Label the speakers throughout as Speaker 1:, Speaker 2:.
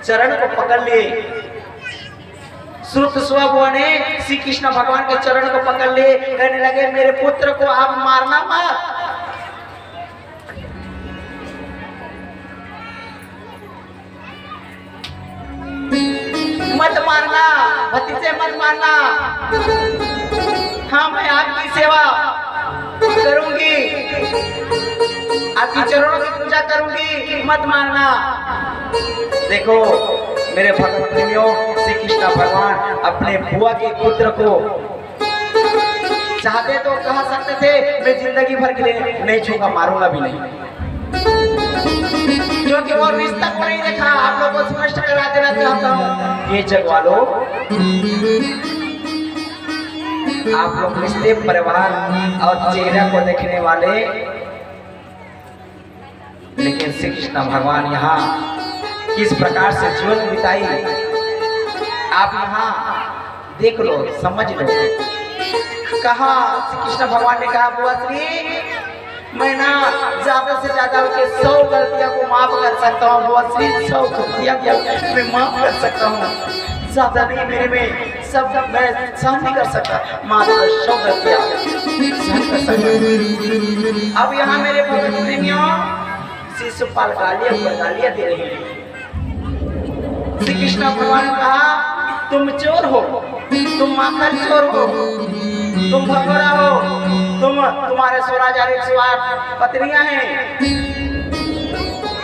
Speaker 1: चरण को पकड़ लिए। श्रुत स्वभुआ ने श्री कृष्ण भगवान के चरण को पकड़ लिए, कहने लगे मेरे पुत्र को आप मारना मत। मत मारना भतीजे, मत मारना। हाँ, मैं आपकी सेवा करूंगी, आपकी चरणों की पूजा करूंगी, मत मारना। देखो मेरे भक्त प्रेमियों, श्री कृष्ण भगवान अपने बुआ के पुत्र को चाहते तो कह सकते थे मैं जिंदगी भर के लिए नहीं छूंगा, मारूंगा भी नहीं, क्योंकि वो रिश्ता को नहीं देखा। आप लोगों को स्पष्ट करा देना चाहता हूँ, ये जग वालों, आप लोग रिश्ते, परिवार और चेहरा को देखने वाले, लेकिन श्री कृष्ण भगवान यहाँ किस प्रकार से जीवन बिताई आप यहाँ देख लो, समझ लो। कहा श्री कृष्ण भगवान ने कहा बुआ श्री, मैं ना ज्यादा से ज्यादा उनके 100 गलतियां को माफ कर सकता हूँ। बुआ श्री 100 गलतियां मैं माफ कर सकता हूँ, ज्यादा नहीं, मेरे में सब मैं सहन नहीं कर सकता, मात्र 100 गलतियां सहन कर सकता। अब यहाँ मेरे भक्त प्रेमियों, शिशुपाल गालियां दे रही है। श्री कृष्ण भगवान ने कहा तुम चोर हो, तुम माखन चोर हो, तुम भगोड़ा हो, तुम्हारे 16,108 पत्नियां हैं,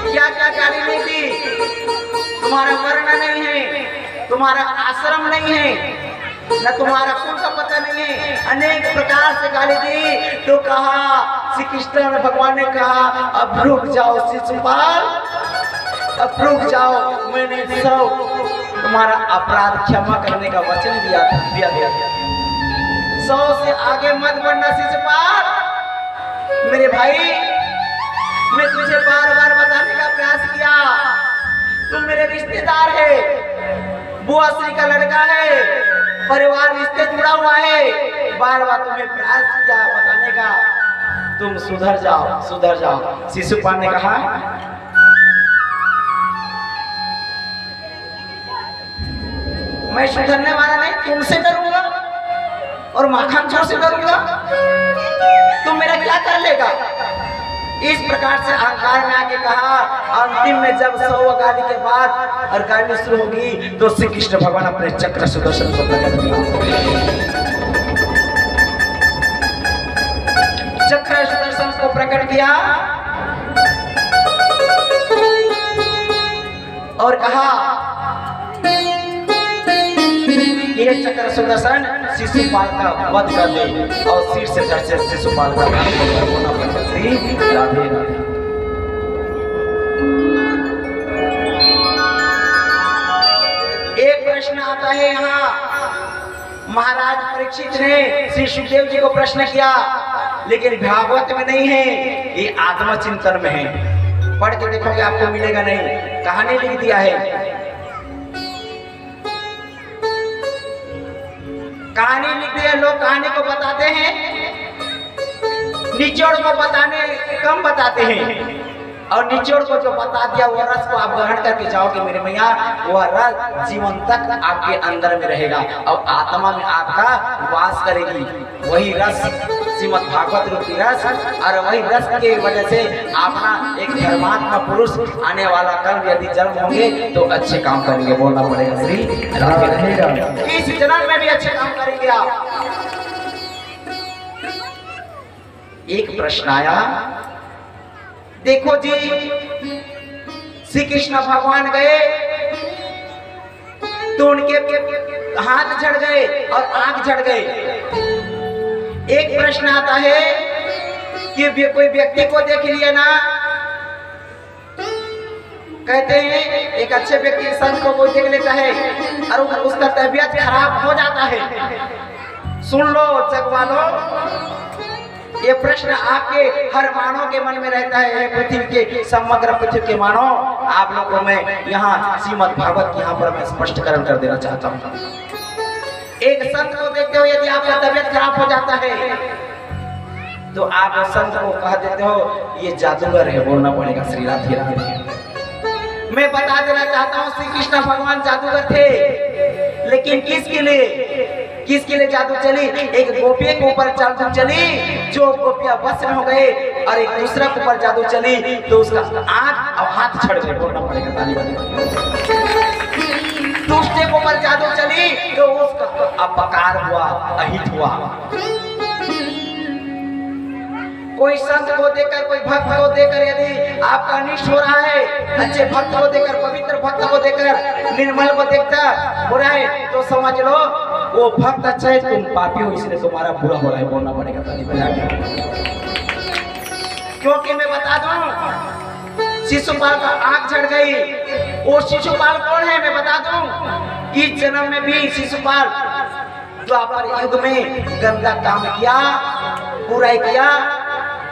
Speaker 1: क्या क्या गाली नहीं दी, तुम्हारा वर्ण नहीं है, तुम्हारा आश्रम नहीं है, न तुम्हारा कुल का पता नहीं है, अनेक प्रकार से गाली दी। तो कहा श्री कृष्ण भगवान ने कहा अब रुक जाओ शिशुपाल, अब रुक जाओ, मैंने तुम्हारा अपराध क्षमा करने का वचन दिया। 100 से आगे मत बढ़ना शिशुपाल। मेरे भाई, मैं तुझे बार बार बताने का प्रयास किया, तुम मेरे रिश्तेदार है, बुआ श्री का लड़का है, परिवार रिश्ते जुड़ा हुआ है, बार बार तुम्हें प्रयास किया बताने का, तुम सुधर जाओ, सुधर जाओ। शिशुपाल ने कहा मैं सुधरने वाला नहीं, तुमसे डरूंगा और माखन चोर से डरूंगा, तुम मेरा क्या कर लेगा। इस प्रकार से अहंकार में आके कहा। अंतिम में जब 100 गाली के बाद और गाली शुरू होगी तो श्री कृष्ण भगवान अपने चक्र सुदर्शन को प्रकट किया। चक्र सुदर्शन को प्रकट किया और कहा ये चक्र सुदर्शन शिशुपाल का वध कर दे और सिर से धड़ से शिशुपाल का होना पड़ता। श्री राधे राधे। एक प्रश्न आता है यहाँ, महाराज परीक्षित ने श्री सुखदेव जी को प्रश्न किया, लेकिन भागवत में नहीं है, ये आत्मचिंतन में है। पढ़ के देखोगे आपको मिलेगा नहीं, कहानी लिख दिया है। कहानी लिख दिया, लोग कहानी को बताते हैं, निचोड़ को कम बताते हैं, और निचोड़ को जो बता दिया वो रस को आप ग्रहण करके जाओगे मेरे मैया, वह रस जीवन तक आपके अंदर में रहेगा और आत्मा में आपका वास करेगी। वही रस श्रीमद् भागवत रूपी रस, और वही रस के वजह से अपना एक धर्मात्मा पुरुष आने वाला कल यदि जन्म होंगे तो अच्छे काम करेंगे। बोलना पड़ेगा श्री राधे। इस जन्म में भी अच्छे काम करेंगे आप। एक प्रश्न आया, देखो जी श्री कृष्ण भगवान गए तो उनके हाथ झड़ गए और आंख झड़ गए। एक प्रश्न आता है कि कोई व्यक्ति को देख लिया ना, कहते हैं एक अच्छे व्यक्ति संत को कोई देख लेता है और उसका तबीयत खराब हो जाता है। सुन लो जग वालों, ये प्रश्न आपके हर मानव के मन में रहता है, पृथ्वी के समग्र पृथ्वी के मानव। आप लोगों को मैं यहाँ श्रीमद् भागवत यहाँ पर मैं स्पष्टीकरण कर देना चाहता हूँ। एक संत को देखते हो, यदि आपका तबीयत खराब हो जाता है तो आप संत को कह देते हो ये जादूगर है। बोलना पड़ेगा श्री राधे राधे। मैं बता देना चाहता हूँ श्री कृष्ण भगवान जादूगर थे, लेकिन किसके लिए जादू चली? एक गोपी के ऊपर जादू चली, जो गोपियां बस में हो गए, और एक दूसरा के ऊपर जादू चली तो उसका आंख और हाथ छड़ गए। बोलना पड़ेगा ताली बजाने। दूसरे के ऊपर जादू चली तो उसका अपकार हुआ, अहित हुआ। कोई संत को देकर, कोई भक्त को देकर यदि आपका अनिष्ट हो रहा है, अच्छे भक्त को देकर, पवित्र भक्त को देकर निर्मल को देखता हो रहा है, तो समझ लो वो भक्त अच्छा है, तुम पापी हो, इसलिए तुम्हारा बुरा हो रहा है। बोलना पड़ेगा ताली बजा के। क्योंकि मैं बता दूं, शिशुपाल का आंख झड़ गई। वो शिशुपाल कौन है मैं बता दूं। इस जन्म में भी शिशुपाल द्वापर युग में गंदा काम किया, बुराई किया,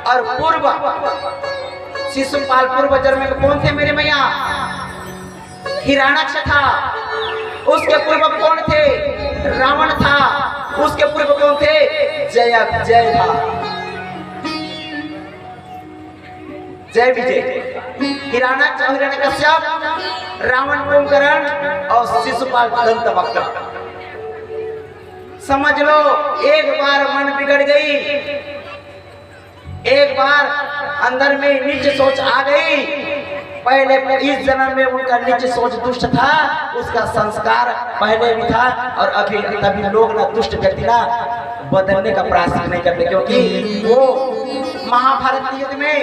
Speaker 1: और पूर्व शिशुपाल पूर्व जन्म में कौन थे मेरे मैया? हिरण्याक्ष था। उसके पूर्व कौन थे? रावण था। उसके पूर्व कौन थे? जय था, जय विजय। हिरण्याक्ष, हिरण्यकश्यप, रावण, कुंभकर्ण और शिशुपाल दंतवक्र। समझ लो एक बार मन बिगड़ गई, एक बार अंदर में नीच सोच आ गई। पहले इस जन्म में उनका नीच सोच दुष्ट था, उसका संस्कार पहले भी था, और अभी तभी लोग ना दुष्ट व्यक्ति ना बदलने का प्रयास नहीं करते, क्योंकि वो महाभारत युद्ध में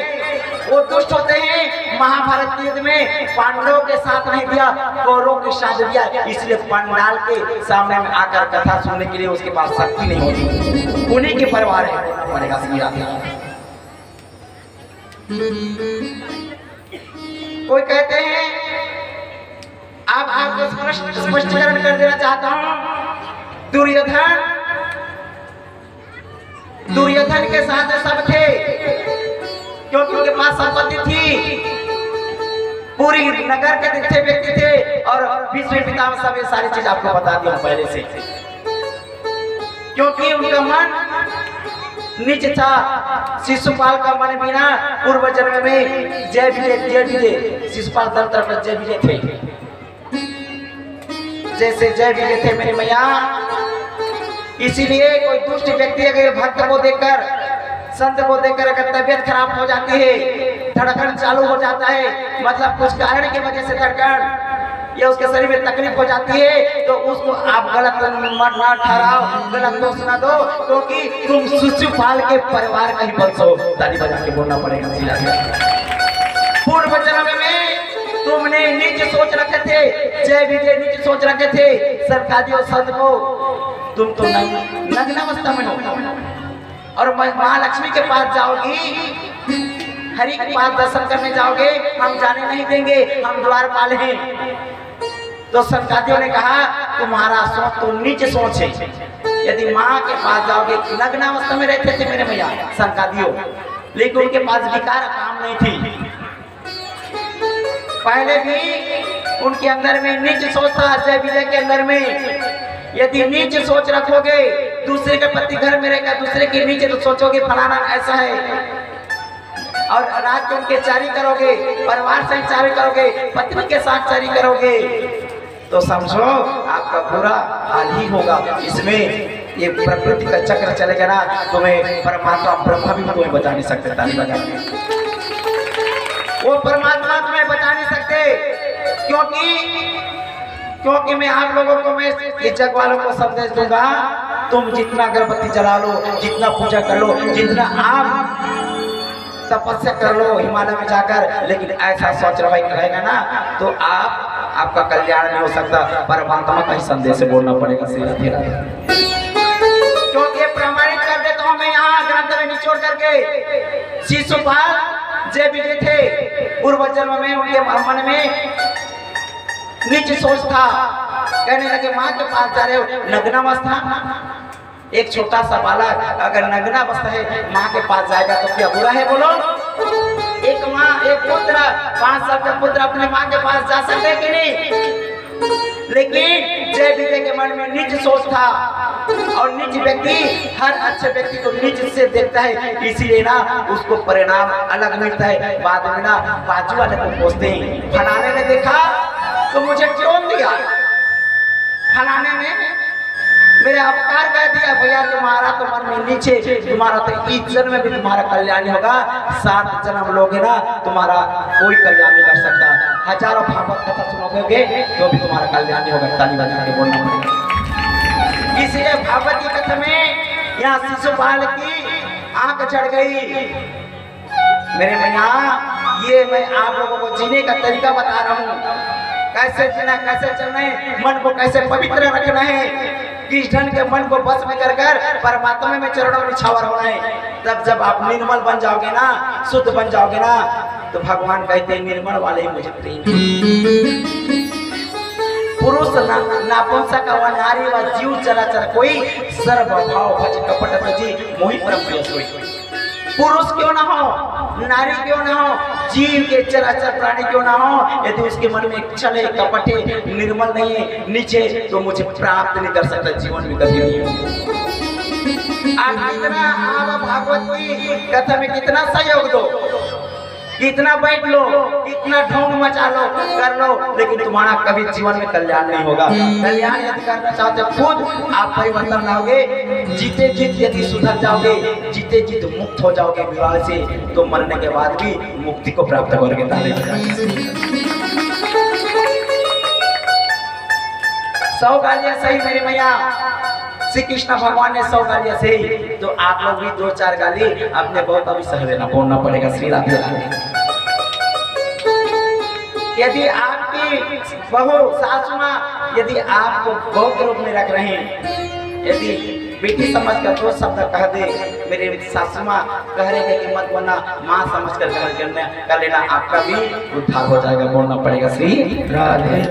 Speaker 1: वो दुष्ट होते हैं। महाभारत युद्ध में पांडवों के साथ नहीं दिया, कौरवों के साथ दिया, इसलिए पंडाल के सामने में आकर कथा सुनने के लिए उसके पास शक्ति नहीं होती। उन्हीं के परिवार है, बोलना पड़ेगा सीधा। कोई कहते हैं, आप आपको स्पष्टीकरण कर देना चाहता हूं। दुर्योधन के साथ सब थे, क्योंकि उनके पास संपत्ति थी, पूरी नगर के अच्छे व्यक्ति थे, और विश्व पितामह सब ये सारी चीज आपको बता दी पहले से। क्योंकि उनका मन नीच था। शिशुपाल का मन भी ना पूर्व जन्म में जय विजय शिशुपाल दंतवक्र जय विजय थे। जैसे जय विजय थे मेरे मैया, इसीलिए कोई दुष्ट व्यक्ति अगर भक्त को देखकर, संत को देखकर अगर तबीयत खराब हो जाती है, धड़कन चालू हो जाता है, मतलब कुछ कारण की वजह से धड़कन या उसके शरीर में तकलीफ हो जाती है, तो उसको आप गलत मत ना ठहराओ, गलत दोष ना दो, क्योंकि तुम शिशुपाल के परिवार का ही वंश हो। ताली बजा के बोलना पड़ेगा सीधा। पूर्व जन्म में तुमने नीच सोच रखे थे, जय विजय नीच सोच रखे थे, सरकारी और संत को तुम तो नग्नावस्था में हो, और महालक्ष्मी के पास जाओगी, हरि के पास दर्शन करने जाओगे, हम जाने नहीं देंगे, हम द्वारपाल हैं। तो संकादियों ने कहा तुम्हारा सोच तो नीच सोच है। यदि माँ के पास जाओगे, नग्नावस्था में रहते थे मेरे भैया संकादियों, लेकिन उनके पास विकार काम नहीं थी। पहले भी उनके अंदर में नीच सोच था। जय विजय के अंदर में यदि नीच सोच रखोगे, दूसरे के प्रति घर में रहेगा, दूसरे के नीचे तो सोचोगे फलाना ऐसा है, और रात को उनके चारी करोगे, परिवार से चारी करोगे, पत्नी के साथ चारी करोगे, तो समझो आपका बुरा हाल ही होगा। इसमें ये प्रकृति का चक्र चलेगा ना, तुम्हें परमात्मा ब्रह्मा भी तुम्हें बचा नहीं सकते। ताली बजा के वो परमात्मा तुम्हें बचा नहीं सकते, क्योंकि मैं आप लोगों को, मैं इस जग वालों को संदेश दूंगा, तुम जितना अगरबत्ती जला लो, जितना पूजा कर लो, जितना आप तपस्या कर लो हिमालय में जाकर, लेकिन ऐसा सोच रहेगा ना, तो आपका कल्याण नहीं हो सकता। परमात्मा का ही संदेश बोलना पड़ेगा सीधा धीरे। क्योंकि प्रमाणित कर देता हूँ मैं यहाँ ग्रंथ में निचोड़ करके, शिशुपाल जय विजय थे। पूर्व जन्म में उनके मन में नीच सोच था, कहने लगे माँ के पास जा रहे हो, नग्नावस्था। एक छोटा सा बालक अगर नग्नावस्था है, माँ के पास जाएगा तो क्या बुरा है बोलो? एक माँ, एक पुत्र, 5 साल का पुत्र अपने माँ के पास जा सकते कि नहीं? लेकिन जय विजय के मन में नीच सोच था, और नीच व्यक्ति हर अच्छे व्यक्ति को नीच से देखता है, इसीलिए ना उसको परिणाम अलग मिलता है। बाद में ना बाजू वाले को पूछते हैं, फलाने ने देखा फलाने ने मेरे अपकार कर दिया भैया, तुम्हारा तो मन में नीचे, तुम्हारा तो इस जन्म में भी तुम्हारा कल्याण होगा, 7 जन्म लोगे ना तुम्हारा कोई कल्याण नहीं कर सकता। हजारों भागवत कथा सुनोगे तो भी तुम्हारा कल्याण नहीं होगा। ताली बजा के बोलना पड़ेगा। इसलिए भागवत की कथा में यहाँ शिशुपाल की आंख चढ़ गई। मेरे भैया ये मैं आप लोगों को जीने का तरीका बता रहा हूँ, कैसे जीना, कैसे चलना है, मन को कैसे पवित्र रखना है, किस ढंग के मन को बस में कर कर परमात्मा में चरणों में निछावर होना है। तब जब आप निर्मल बन जाओगे ना, शुद्ध बन जाओगे ना, तो भगवान कहते हैं निर्मल वाले ही मुझे प्रेम। पुरुष नापुंसक व नारी व जीव चराचर कोई सर्व भाव भज कपट तजी मोहि परम प्रिय सोई। पुरुष क्यों ना हो, नारी क्यों ना हो, जीव के चराचर प्राणी क्यों ना हो, यदि उसके मन में छल है, कपट है, निर्मल नहीं है, नीचे, तो मुझे प्राप्त नहीं कर सकता, जीवन में कभी नहीं हो। आप कितना आप भागवत की कथा में कितना सहयोग दो, कितना बैठ लो, कितना ढोंग मचा लो, कर लो, लेकिन तुम्हारा कभी जीवन में कल्याण नहीं होगा। कल्याण यदि करना चाहते हो खुद आप परिवर्तन लाओगे, जीते जीत यदि सुधर जाओगे, जीते जीत मुक्त हो जाओगे विवाह से, तो मरने के बाद भी मुक्ति को प्राप्त करोगे। ताली बजाएं। 100 गालियां सही मेरी मैया, श्री कृष्ण भगवान ने 100 गालियां सही, तो आप लोग भी 2-4 गाली अपने बहुत अभी सह लेना, बोलना पड़ेगा श्री राधे राधे। यदि आपकी बहू सासू माँ यदि आपको बहू के रूप में रख रहे हैं, यदि बेटी समझ कर 2 शब्द कह दे, मेरे सासू माँ कह रहे हैं कि मत बोलना, माँ समझ कर कर लेना, आपका भी उद्धार हो जाएगा। बोलना पड़ेगा श्री राधे।